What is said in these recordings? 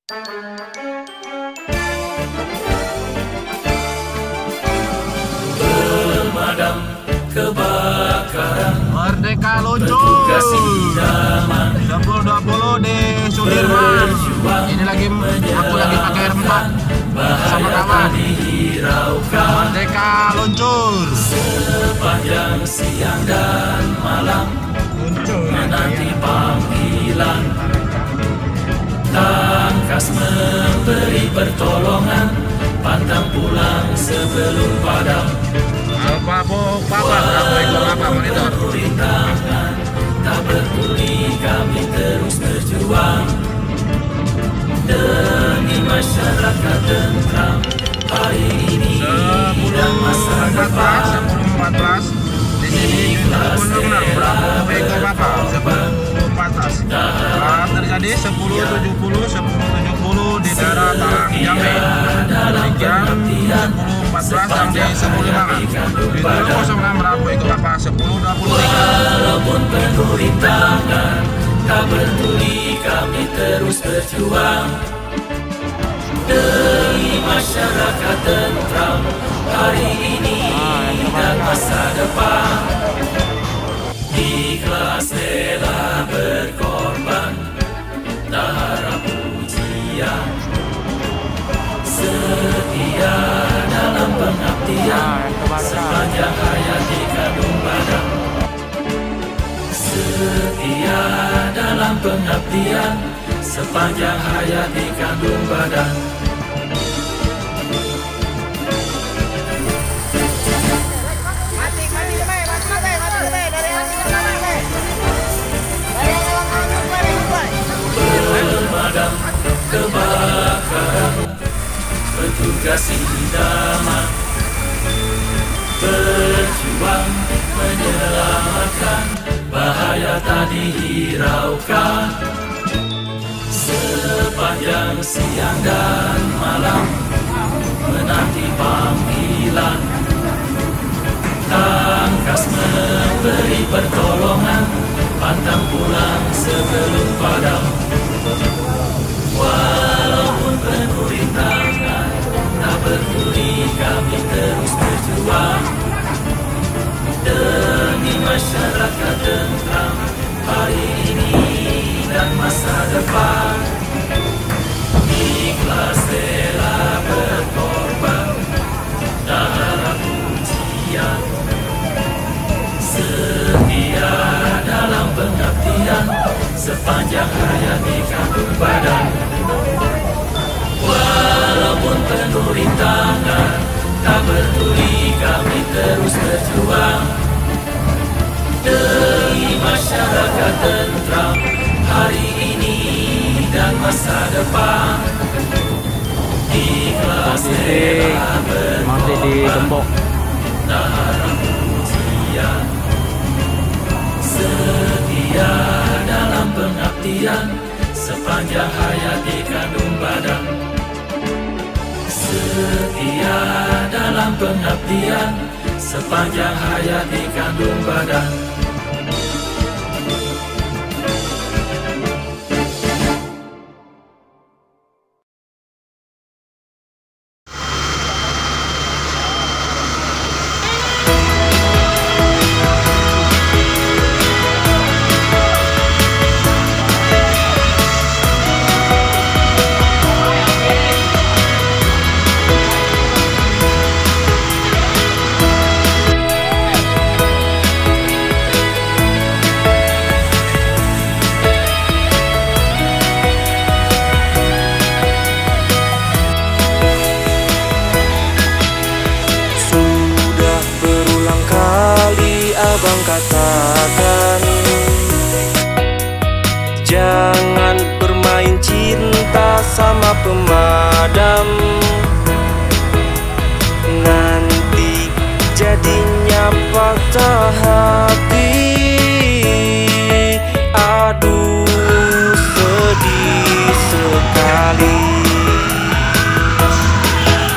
Pemadam kebakaran Merdeka luncur Dapur 20 di Sudirman. Ini lagi aku lagi pakai rempat sama kawan. Merdeka luncur sepanjang siang dan malam menanti panggilan. Tangkas memberi pertolongan, pantang pulang sebelum padam. Rintangan, tak peduli kami terus berjuang demi masyarakat tentram hari ini dan masa depan. 10.14 di sini benar Bego Bapak 10.14 terjadi 10.70 di daerah Jambi. Demikian 10.14 yang di Semulimangan di 206 Rabu Bego Bapak 10.23. Walaupun penuh rintangan, tak peduli kami terus berjuang demi masyarakat tentram hari ini dan masa depan. Ikhlas rela berkorban, tak harap pujian, setia dalam pengabdian sepanjang hayat di kandung badan. Setia dalam pengabdian sepanjang hayat di kandung badan. Pemadam kebakaran, petugas idaman, berjuang menyelamatkan, bahaya tak dihiraukan. Sepanjang siang dan malam menanti panggilan. Tangkas memberi pertolongan, pantang pulang sebelum padam. Walaupun penuh rintangan, tak peduli kami terus berjuang demi masyarakat tentram hari ini dan masa depan. Ikhlas rela berkorban, tak harap pujian, setia dalam pengabdian sepanjang hayat di kandung badan. Walaupun penuh rintangan, tak peduli kami terus berjuang demi masyarakat tentram hari ini dan masa depan. Ikhlas rela berkorban, tak harap pujian, setia dalam pengabdian sepanjang hayat di kandung badan. Setia dalam pengabdian sepanjang hayat di kandung badan. Abang katakan, jangan bermain cinta sama pemadam, nanti jadinya patah hati. Aduh, sedih sekali.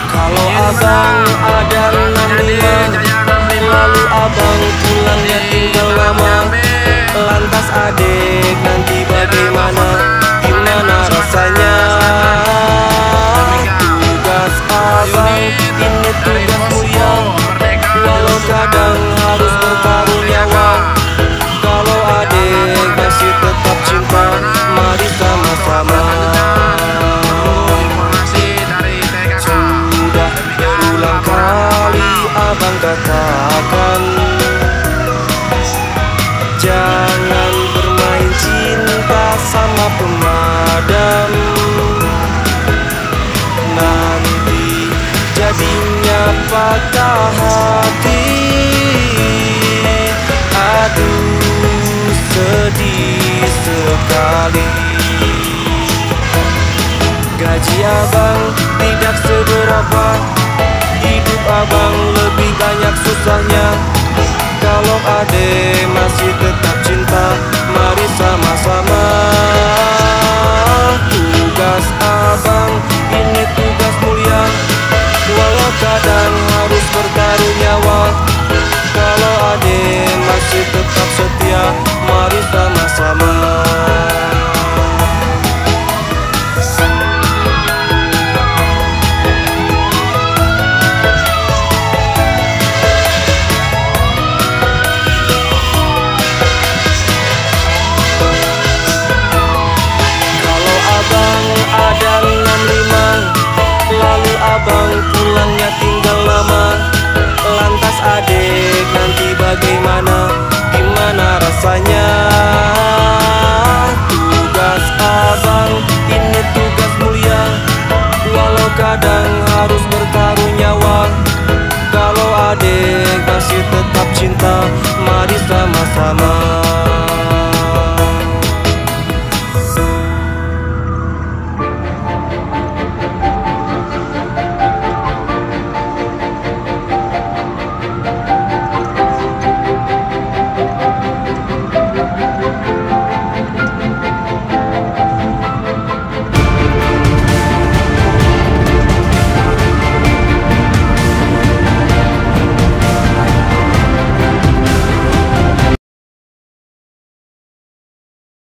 Kalau abang ada 65, lalu abang pulangnya tinggal lama, lantas adek nanti bagaimana? Gimana rasanya? sedih sekali. Gaji abang tidak seberapa, hidup abang lebih banyak susahnya. Kalau ade masih tetap cinta, mari sama-sama